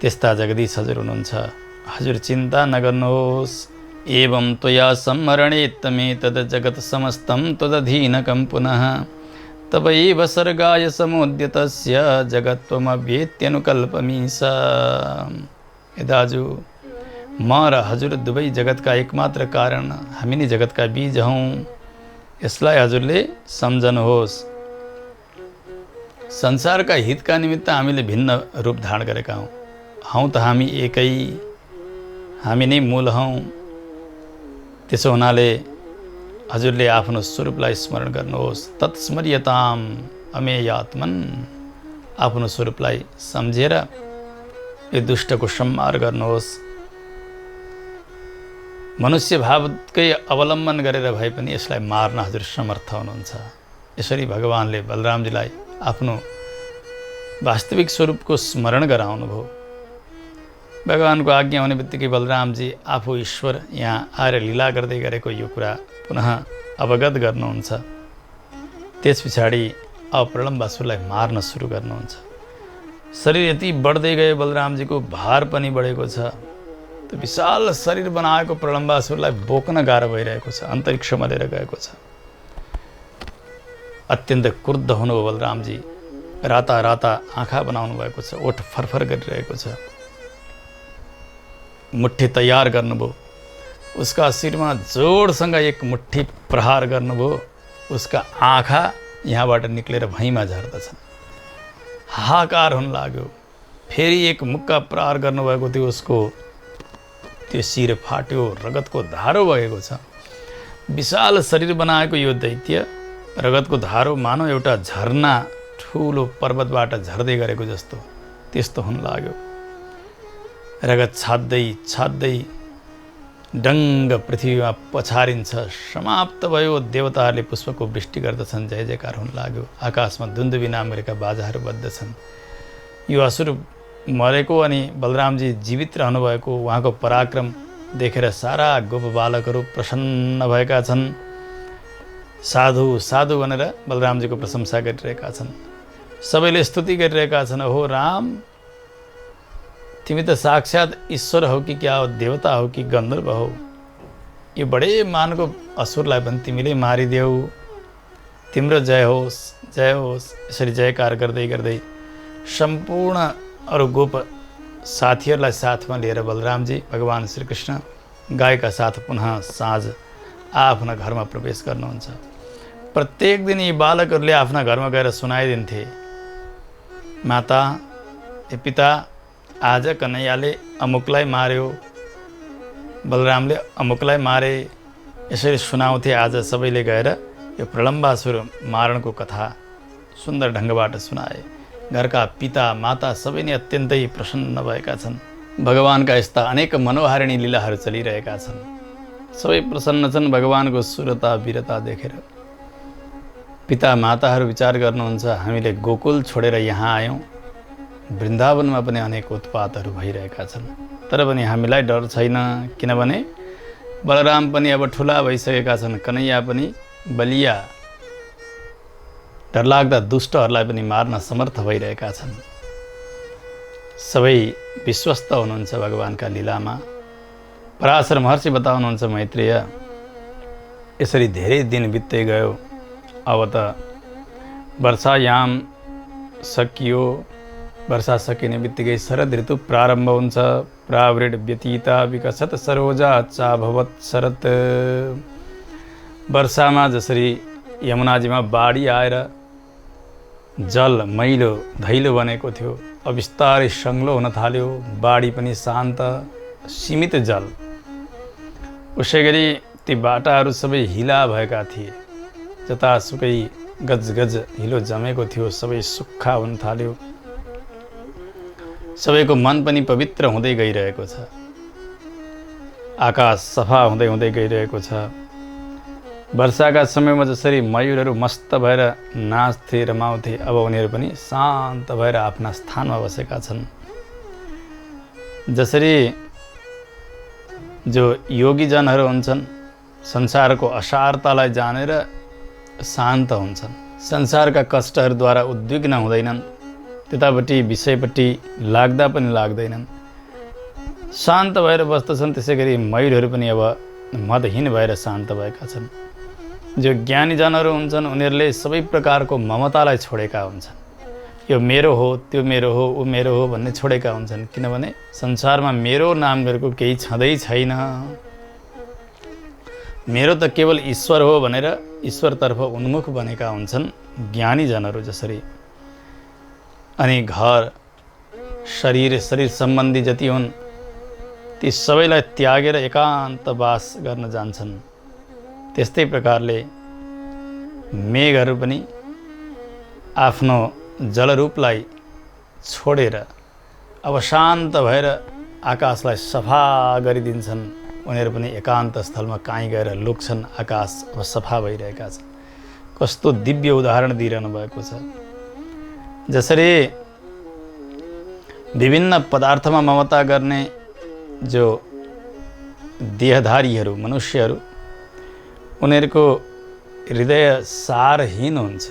त्यस्ता जगदीश हजुर हुनुहुन्छ। हजुर चिन्ता नगर्नुहोस्। एवं त्वया सम्मरणेत्तमे तद जगत् समस्तं त्वदधीनकं पुनः तवैव सर्गाय समुद्यतस्य जगत्त्वमव्येत्यनुकल्पमीश। ए दाजु, म र हजुर दुवै जगतका एकमात्र कारण, हामी नै जगतका बीज हौँ। यसलाई हजुरले सम्झनुहोस्। संसारका हितका निमित्त हामीले भिन्न रूप धारण गरेका हौँ त हामी एकै, हामी नै मूल हौँ। त्यसो हुनाले हजुरले आफ्नो स्वरूपलाई स्मरण गर्नुहोस्। तत्स्मर्यताम अमेयात्मन। आफ्नो स्वरूपलाई सम्झेर यो दुष्टको संहार गर्नुहोस्। मनुष्य भावकै अवलम्बन गरेर भए पनि यसलाई मार्न हजुर समर्थ हुनुहुन्छ। यसरी भगवानले बलरामजीलाई आफ्नो वास्तविक स्वरूपको स्मरण गराउनुभयो। भगवानको आज्ञा हुने बित्तिकै बलरामजी आफू ईश्वर यहाँ आएर लीला गर्दै गरेको यो कुरा पुनः अवगत गर्नुहुन्छ। त्यस पछाडि अब प्रलम्बासुरलाई मार्न सुरु गर्नुहुन्छ। शरीर यति बढ्दै गयो, बलरामजीको भार पनि बढेको छ। त्यो विशाल शरीर बनाएको प्रलम्बासुरलाई बोक्न गाह्रो भइरहेको छ, अन्तरिक्षमा लिएर गएको छ। अत्यन्त क्रुद्ध हुनुभयो बलरामजी। राता राता आँखा बनाउनु भएको छ, ओठ फरफर गरिरहेको छ। मुट्ठी तयार गर्नुभयो। उसका शिरमा जोडसँग एक मुट्ठी प्रहार गर्नुभयो। उसका आँखा यहाँबाट निक्लेर भैँमा झर्दछन्। हाहाकार हुन लाग्यो। फेरि एक मुक्का प्रहार गर्नुभएको थियो, उसको त्यो शिर फाट्यो, रगतको धारो बगेको छ। विशाल शरीर बनाएको यो दैत्य रगतको धारो मानव एउटा झरना ठुलो पर्वतबाट झर्दै गरेको जस्तो त्यस्तो हुन लाग्यो। रगत छाड्दै छाड्दै डङ्ग पृथ्वीमा पछारिन्छ। समाप्त भयो। देवताहरूले पुष्पको वृष्टि गर्दछन्, जय जयकार हुन लाग्यो। आकाशमा दुन्दुबी नामका बाजाहरू बज्दछन्। यो असुर मरेको अनि बलरामजी जीवित रहनुभएको उहाँको पराक्रम देखेर सारा गोप बालकहरू प्रसन्न भएका छन्। साधु साधु भनेर बलरामजीको प्रशंसा गरिरहेका छन्। सबैले स्तुति गरिरहेका छन्। हो राम, तिमी त साक्षात ईश्वर हो कि क्या हो, देवता हो कि गन्धर्व हो। यो बडे मानको असुरलाई पनि तिमीले मारिदेऊ। तिम्रो जय होस्, जय होस्। यसरी जयकार गर्दै गर्दै सम्पूर्ण अरू गोप साथीहरूलाई साथमा लिएर बलरामजी भगवान् श्रीकृष्ण गायका साथ पुनः साँझ आफ्ना घरमा प्रवेश गर्नुहुन्छ। प्रत्येक दिन यी बालकहरूले आफ्ना घरमा गएर सुनाइदिन्थे, माता ए पिता, आज कन्हैयाले अमुकलाई मार्यो, बलरामले अमुकलाई मारे। यसरी सुनाउँथे। आज सबैले गएर यो प्रलम्बासुर मारणको कथा सुन्दर ढङ्गबाट सुनाए। घरका पिता माता सबै नै अत्यन्तै प्रसन्न भएका छन्। भगवानका यस्ता अनेक मनोहारिणी लीलाहरू चलिरहेका छन्। सबै प्रसन्न छन् भगवानको सुरता वीरता देखेर। पिता माताहरू विचार गर्नुहुन्छ, हामीले गोकुल छोडेर यहाँ आयौँ, वृन्दावनमा पनि अनेक उत्पातहरू भइरहेका छन्, तर पनि हामीलाई डर छैन, किनभने बलराम पनि अब ठुला भइसकेका छन्, कन्हैया पनि बलिया, डरलाग्दा दुष्टहरूलाई पनि मार्न समर्थ भइरहेका छन्। सबै विश्वस्त हुनुहुन्छ भगवानका लीलामा। पराशर महर्षि बताउनुहुन्छ मैत्रेय, यसरी धेरै दिन बित्दै गयो। अब त वर्षायाम सकियो। वर्षा सकिने बित्तिकै शरद ऋतु प्रारम्भ हुन्छ। प्रावृड व्यतीता विकसत सरोजा चाभवत शरत। वर्षामा जसरी यमुनाजीमा बाढी आएर जल मैलो धैलो बनेको थियो, अब बिस्तारै सङ्लो हुन थाल्यो। बाढी पनि शान्त, सीमित जल। उसै गरी ती बाटाहरू सबै हिला भएका थिए। जतासुकै गजगज हिलो जमेको थियो, सबै सुक्खा हुन थाल्यो। सबैको मन पनि पवित्र हुँदै गइरहेको छ। आकाश सफा हुँदै हुँदै गइरहेको छ। वर्षाका समयमा जसरी मयूरहरू मस्त भएर नाच्थे रमाउँथे, अब उनीहरू पनि शान्त भएर आफ्ना स्थानमा बसेका छन्। जसरी जो योगीजनहरू हुन्छन्, संसारको असारतालाई जानेर शान्त हुन्छन्, संसारका कष्टहरूद्वारा उद्विग्न हुँदैनन्, त्यतापट्टि विषयपट्टि लाग्दा पनि लाग्दैनन्, शान्त भएर बस्दछन्। त्यसै गरी मयूरहरू पनि अब मदहीन भएर शान्त भएका छन्। जो ज्ञानीजनहरू हुन्छन्, उनीहरूले सबै प्रकारको ममतालाई छोडेका हुन्छन्। यो मेरो हो, त्यो मेरो हो, ऊ मेरो हो भन्ने छोडेका हुन्छन्। किनभने संसारमा मेरो नामहरूको केही छँदै छैन। मेरो त केवल ईश्वर हो भनेर ईश्वरतर्फ उन्मुख बनेका हुन्छन् ज्ञानीजनहरू जसरी। अनि घर, शरीर सम्बन्धी जति हुन्, ती सबैलाई त्यागेर एकान्तवास गर्न जान्छन्। त्यस्तै प्रकारले मेघहरू पनि आफ्नो जलरूपलाई छोडेर अब शान्त भएर आकाशलाई सफा गरिदिन्छन्। उनीहरू पनि एकान्त स्थलमा काहीँ गएर लुक्छन्। आकाश अब सफा भइरहेका छन्। कस्तो दिव्य उदाहरण दिइरहनु भएको छ। जसरी विभिन्न पदार्थमा ममता गर्ने जो देहधारीहरू मनुष्यहरू, उनीहरूको हृदय सारहीन हुन्छ।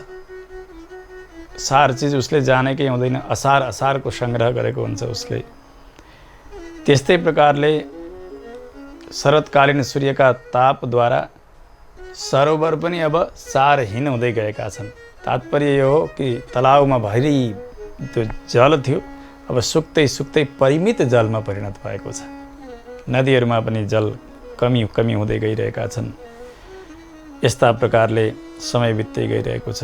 सार चिज उसले जानेकै हुँदैन। असारको सङ्ग्रह गरेको हुन्छ उसले। त्यस्तै प्रकारले शरतकालीन सूर्यका तापद्वारा सरोवर पनि अब सारहीन हुँदै गएका छन्। तात्पर्य यो हो कि तलाउमा भरि त्यो जल थियो, अब सुक्दै सुक्दै परिमित जलमा परिणत भएको छ। नदीहरूमा पनि जल कमी हुँदै गइरहेका छन्। यस्ता प्रकारले समय बित्दै गइरहेको छ।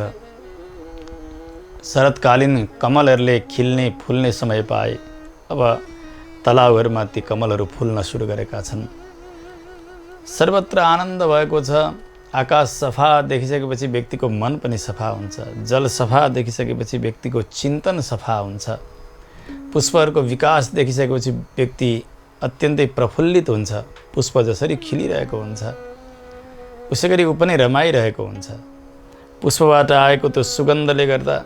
शरतकालीन कमलहरूले खिल्ने फुल्ने समय पाए। अब तलाउहरूमा ती कमलहरू फुल्न सुरु गरेका छन्। सर्वत्र आनन्द भएको छ। आकाश सफा देखिसकेपछि व्यक्तिको मन पनि सफा हुन्छ। जल सफा देखिसकेपछि व्यक्तिको चिन्तन सफा हुन्छ। पुष्पहरूको विकास देखिसकेपछि व्यक्ति अत्यन्तै प्रफुल्लित हुन्छ। पुष्प जसरी खिलिरहेको हुन्छ, उसै गरी ऊ पनि रमाइरहेको हुन्छ। पुष्पबाट आएको त्यो सुगन्धले गर्दा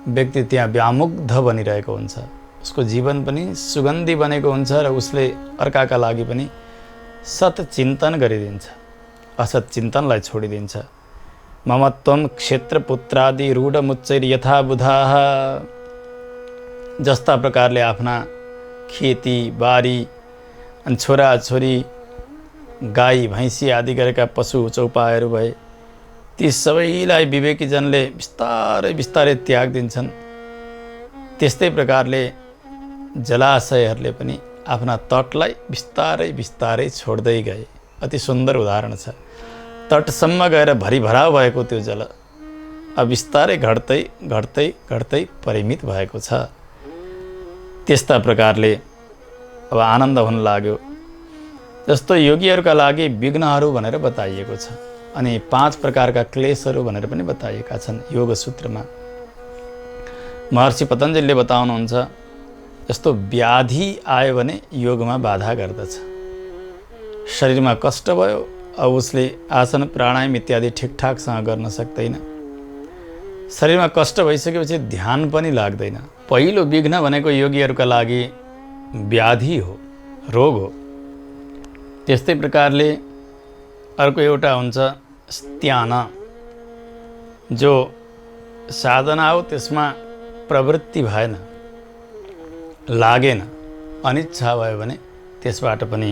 व्यक्ति त्यहाँ व्यामुग्ध बनिरहेको हुन्छ। उसको जीवन पनि सुगन्धी बनेको हुन्छ र उसले अर्काका लागि पनि सत्चिन्तन गरिदिन्छ, असत चिन्तनलाई छोडिदिन्छ। ममत्वम क्षेत्रपुत्रादि रूढमुच्चैर यथा बुधाः। जस्ता प्रकारले आफ्ना खेती बारी अनि छोराछोरी, गाई भैँसी आदि गरेका पशु चौपायाहरू भए, ती सबैलाई विवेकीजनले बिस्तारै बिस्तारै त्याग दिन्छन्। त्यस्तै प्रकारले जलाशयहरूले पनि आफ्ना तटलाई बिस्तारै बिस्तारै छोड्दै गए। अति सुन्दर उदाहरण छ। तटसम्म गएर भरिभराउ भएको त्यो जल अब बिस्तारै घट्दै घट्दै घट्दै परिमित भएको छ। त्यस्ता प्रकारले अब आनन्द हुन लाग्यो। जस्तो योगीहरूका लागि विघ्नहरू भनेर बताइएको छ। अनि 5 प्रकारका क्लेशहरू भनेर पनि बताइएका छन् योग सूत्रमा। महर्षि पतञ्जलिले बताउनुहुन्छ, जस्तो व्याधि आयो भने योगमा बाधा गर्दछ। शरीरमा कष्ट भयो, अब उसले आसन प्राणायाम इत्यादि ठिकठाकसँग गर्न सक्दैन। शरीरमा कष्ट भइसकेपछि ध्यान पनि लाग्दैन। पहिलो विघ्न भनेको योगीहरूका लागि व्याधि हो, रोग हो। त्यस्तै प्रकारले अर्को एउटा हुन्छ स्त्यान। जो साधना हो त्यसमा प्रवृत्ति भएन, लागेन, अनिच्छा भयो भने त्यसबाट पनि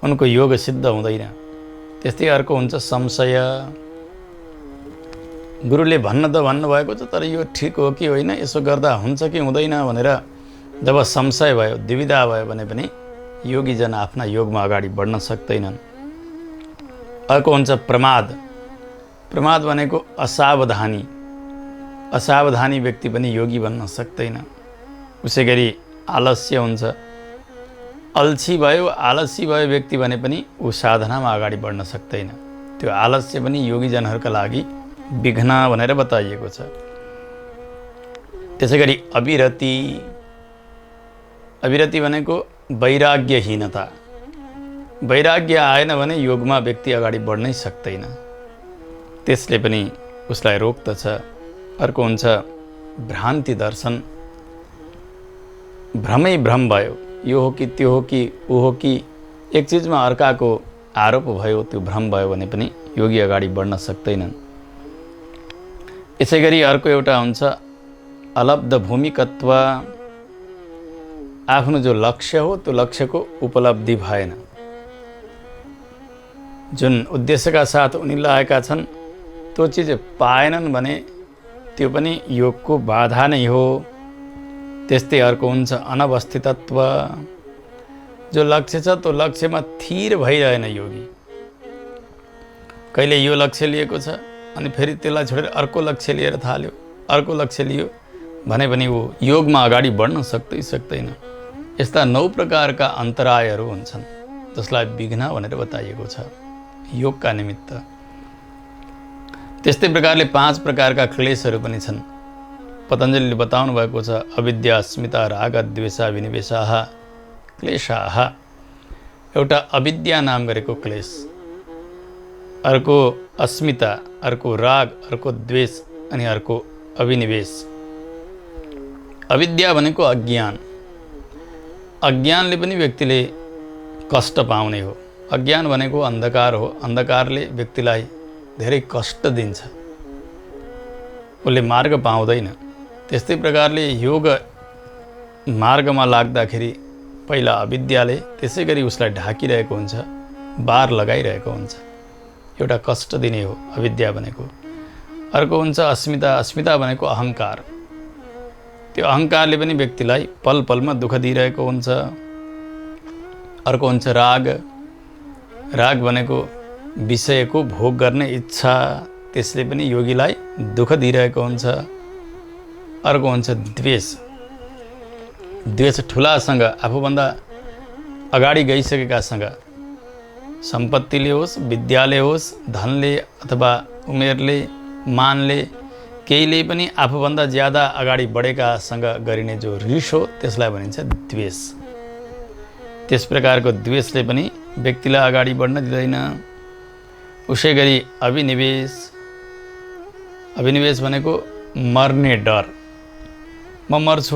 उनको योग सिद्ध हुँदैन। त्यस्तै अर्को हुन्छ संशय। गुरुले भन्न त भन्नुभएको छ, तर यो ठिक हो कि होइन, यसो गर्दा हुन्छ कि हुँदैन भनेर जब संशय भयो, दुविधा भयो भने पनि योगीजन आफ्ना योगमा अगाडि बढ्न सक्दैनन्। अर्को हुन्छ प्रमाद। प्रमाद भनेको असावधानी। असावधानी व्यक्ति पनि योगी बन्न सक्दैन। उसै गरी आलस्य हुन्छ। अल्छी भयो, आलसी भयो व्यक्ति भने पनि ऊ साधनामा अगाडि बढ्न सक्दैन। त्यो आलस्य पनि योगीजनहरूका लागि विघ्न भनेर बताइएको छ। त्यसै गरी अविरति। अविरति भनेको वैराग्यहीनता। वैराग्य आएन भने योगमा व्यक्ति अगाडि बढ्नै सक्दैन, त्यसले पनि उसलाई रोक्दछ। अर्को हुन्छ भ्रान्ति दर्शन। भ्रमै भ्रम भयो, यो हो कि त्यो हो कि ऊ हो कि, एक चिजमा अर्काको आरोप भयो, त्यो भ्रम भयो भने पनि योगी अगाडि बढ्न सक्दैनन्। यसै गरी अर्को एउटा हुन्छ अलब्ध भूमिकत्व। आफ्नो जो लक्ष्य हो त्यो लक्ष्यको उपलब्धि भएन। जुन उद्देश्यका साथ उनी लागेका छन् त्यो चिज पाएनन् भने त्यो पनि योगको बाधा नै हो। त्यस्तै अर्को हुन्छ अनवस्थितत्व। जो लक्ष्य छ त्यो लक्ष्यमा थिर भइरहेन योगी। कहिले यो लक्ष्य लिएको छ अनि फेरि त्यसलाई छोडेर अर्को लक्ष्य लिएर थाल्यो, अर्को लक्ष्य लियो भने पनि ऊ योगमा अगाडि बढ्न सक्दैन। यस्ता 9 प्रकारका अन्तरायहरू हुन्छन् जसलाई विघ्न भनेर बताइएको छ योगका निमित्त। त्यस्तै प्रकारले 5 प्रकारका क्लेशहरू पनि छन्। पतञ्जलिले बताउनु भएको छ अविद्या, अस्मिता, राग, द्वेषा, विनिवेशाः क्लेशाः। एउटा अविद्या नाम गरेको क्लेश, अर्को अस्मिता, अर्को राग, अर्को द्वेष अनि अर्को अविनिवेश। अविद्या भनेको अज्ञान। अज्ञानले पनि व्यक्तिले कष्ट पाउने हो। अज्ञान भनेको अन्धकार हो। अन्धकारले व्यक्तिलाई धेरै कष्ट दिन्छ, उसले मार्ग पाउँदैन। त्यस्तै प्रकारले योग मार्गमा लाग्दाखेरि पहिला अविद्याले त्यसै गरी उसलाई ढाकिरहेको हुन्छ, बार लगाइरहेको हुन्छ। एउटा कष्ट दिने हो अविद्या भनेको। अर्को हुन्छ अस्मिता। अस्मिता भनेको अहङ्कार। त्यो अहङ्कारले पनि व्यक्तिलाई पल पलमा दुःख दिइरहेको हुन्छ। अर्को हुन्छ राग। राग भनेको विषयको भोग गर्ने इच्छा, त्यसले पनि योगीलाई दुःख दिइरहेको हुन्छ। अर्को हुन्छ द्वेष। द्वेष ठुलासँग, आफूभन्दा अगाडि गइसकेकासँग, सम्पत्तिले होस्, विद्याले होस्, धनले अथवा उमेरले, मानले, केहीले पनि आफूभन्दा ज्यादा अगाडि बढेकासँग गरिने जो रिस हो त्यसलाई भनिन्छ द्वेष। त्यस प्रकारको द्वेषले पनि व्यक्तिलाई अगाडि बढ्न दिँदैन। उसै गरी अभिनिवेश। अभिनिवेश भनेको मर्ने डर। म मर्छु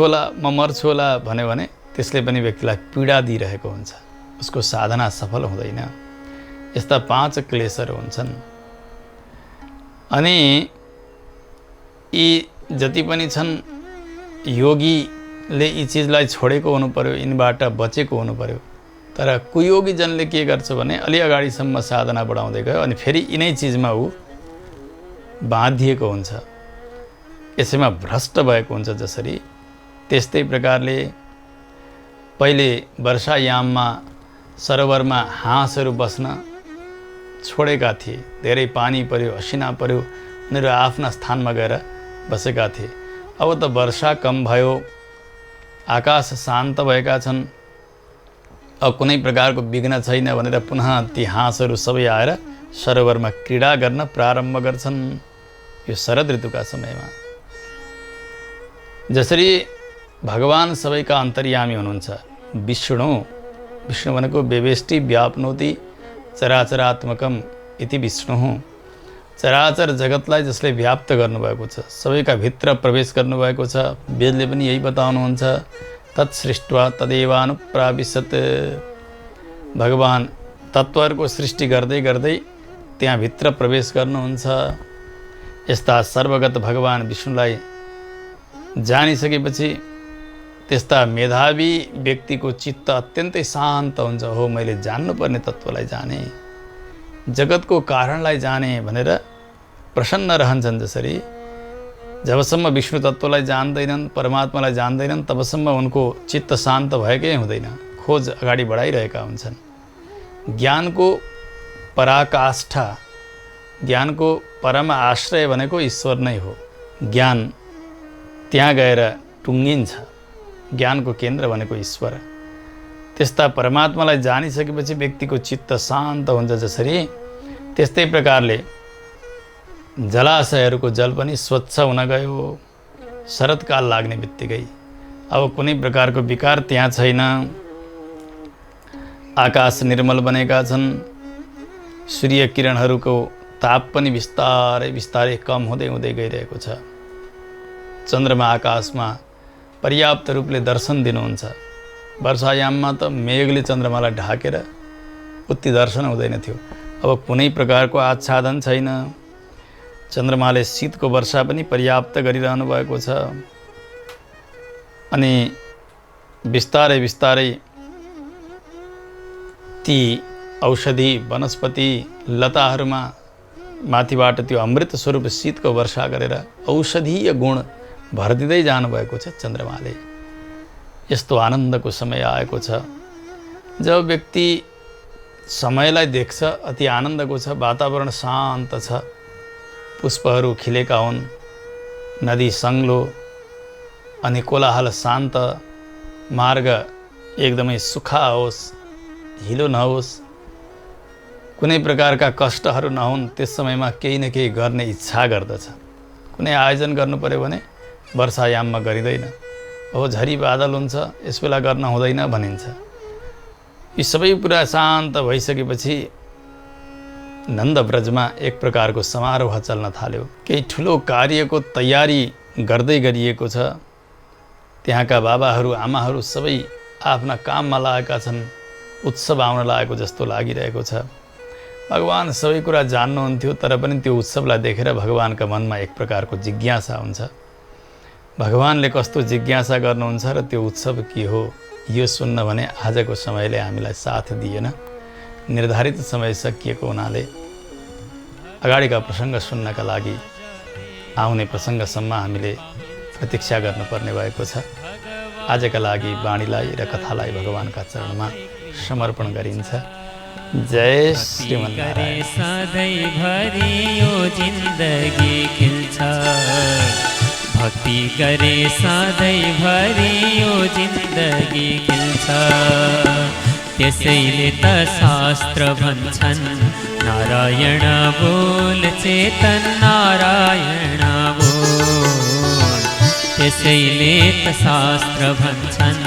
होला भन्यो भने त्यसले पनि व्यक्तिलाई पीडा दिइरहेको हुन्छ, उसको साधना सफल हुँदैन। यस्ता 5 क्लेशहरू हुन्छन्। अनि यी जति पनि छन् योगीले यी चिजलाई छोडेको हुनु पर्यो, यिनबाट बचेको हुनु पर्यो। तर कुयोगीजनले के गर्छ भने अलि अगाडिसम्म साधना बढाउँदै गयो अनि फेरि यिनै चिजमा ऊ बाँधिएको हुन्छ, यसैमा भ्रष्ट भएको हुन्छ। जसरी त्यस्तै प्रकारले पहिले वर्षायाममा सरोवरमा हाँसहरू बस्न छोडेका थिए। धेरै पानी पर्यो, असिना पर्यो, उनीहरू आफ्ना स्थानमा गएर बसेका थिए। अब त वर्षा कम भयो, आकाश शान्त भएका छन्, अब कुनै प्रकारको विघ्न छैन भनेर पुनः ती हाँसहरू सबै आएर सरोवरमा क्रीडा गर्न प्रारम्भ गर्छन् यो शरद ऋतुका समयमा। जसरी भगवान सबैका अन्तर्यामी हुनुहुन्छ। विष्णु भनेको व्यवेष्टि व्याप्नोति चराचरात्मकम इति विष्णु। चराचर जगतलाई जसले व्याप्त गर्नुभएको छ, सबैका भित्र प्रवेश गर्नुभएको छ। वेदले पनि यही बताउनुहुन्छ, तत्सृष्ट्वा तदेवानुप्राविशत्। भगवान तत्त्वहरूको सृष्टि गर्दै गर्दै त्यहाँ भित्र प्रवेश गर्नुहुन्छ। यस्ता सर्वगत भगवान विष्णुलाई जानिसकेपछि त्यस्ता मेधावी व्यक्तिको चित्त अत्यन्तै शान्त हुन्छ। हो मैले जान्नुपर्ने तत्त्वलाई जाने, जगतको कारणलाई जाने भनेर प्रसन्न रहन्छन्। जसरी जबसम्म विष्णु तत्त्वलाई जान्दैनन्, परमात्मालाई जान्दैनन्, तबसम्म उनको चित्त शान्त भएकै हुँदैन, खोज अगाडि बढाइरहेका हुन्छन्। ज्ञानको पराकाष्ठा, ज्ञानको परम आश्रय भनेको ईश्वर नै हो। ज्ञान त्यहाँ गएर टुङ्गिन्छ। ज्ञानको केन्द्र भनेको ईश्वर। त्यस्ता परमात्मालाई जानिसकेपछि व्यक्तिको चित्त शान्त हुन्छ। जसरी त्यस्तै प्रकारले जलाशयहरूको जल पनि स्वच्छ हुन गयो। शरतकाल लाग्ने बित्तिकै अब कुनै प्रकारको विकार त्यहाँ छैन। आकाश निर्मल बनेका छन्। सूर्य किरणहरूको ताप पनि बिस्तारै बिस्तारै कम हुँदै हुँदै गइरहेको छ। चन्द्रमा आकाशमा पर्याप्त रूपले दर्शन दिनुहुन्छ। वर्षायाममा त मेघले चन्द्रमालाई ढाकेर उति दर्शन हुँदैन थियो। अब कुनै प्रकारको आच्छादन छैन। चन्द्रमाले शीतको वर्षा पनि पर्याप्त गरिरहनु भएको छ। अनि बिस्तारै बिस्तारै ती औषधि वनस्पति लताहरूमा माथिबाट त्यो अमृत स्वरूप शीतको वर्षा गरेर औषधीय गुण भरिदिँदै जानुभएको छ चन्द्रमाले। यस्तो आनन्दको समय आएको छ। जब व्यक्ति समयलाई देख्छ अति आनन्दको छ। वातावरण शान्त छ, पुष्पहरू खिलेका हुन्, नदी सङ्लो अनि कोलाहल शान्त, मार्ग एकदमै सुखा होस्, हिलो नहोस्, कुनै प्रकारका कष्टहरू नहुन्। त्यस समयमा केही न केही गर्ने इच्छा गर्दछ। कुनै आयोजन गर्नु पर्यो भने वर्षायाममा गरिँदैन। अब झरी बादल हुन्छ, यस बेला गर्न हुँदैन भनिन्छ। यी सबै कुरा शान्त भइसकेपछि नन्दव्रजमा एक प्रकारको समारोह चल्न थाल्यो। केही ठुलो कार्यको तयारी गर्दै गरिएको छ। त्यहाँका बाबाहरू आमाहरू सबै आफ्ना काममा लागेका छन्। उत्सव आउन लागेको जस्तो लागिरहेको छ। भगवान सबै कुरा जान्नुहुन्थ्यो, तर पनि त्यो उत्सवलाई देखेर भगवानका मनमा एक प्रकारको जिज्ञासा हुन्छ। भगवानले कस्तो जिज्ञासा गर्नुहुन्छ र त्यो उत्सव के हो यो सुन्न भने आजको समयले हामीलाई साथ दिएन। निर्धारित समय सकिएको हुनाले अगाडिका प्रसङ्ग सुन्नका लागि आउने प्रसङ्गसम्म हामीले प्रतीक्षा गर्नुपर्ने भएको छ। आजका लागि वाणीलाई र कथालाई भगवानका चरणमा समर्पण गरिन्छ। जय श्रीमन्नारायण। सधैँभरि यो जिन्दगी खिल्छ, भक्ति गरे सधैँभरि यो जिन्दगी खिल्छ। त्यसैले त शास्त्र भन्छन् नारायण बोल चेतन नारायण बोल। त्यसैले त शास्त्र भन्छन्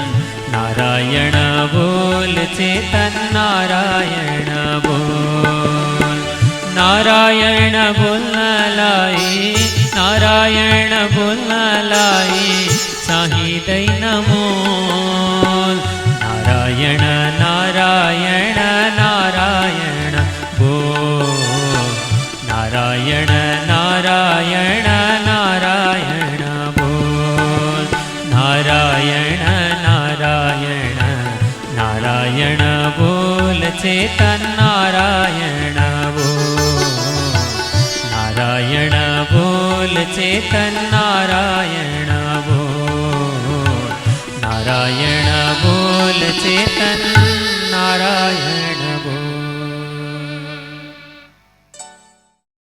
नारायण बोल चेतन नारायण बोल। नारायण बोल्नलाई, नारायण बोल्नलाई चाहिँदैन मोल। नारायण नारायण नारायण बोल। नारायण नारायण नारायण बोल। नारायण नारायण नारायण बोल चेतन नारायण बोल। नारायण बोल चेतन नारायण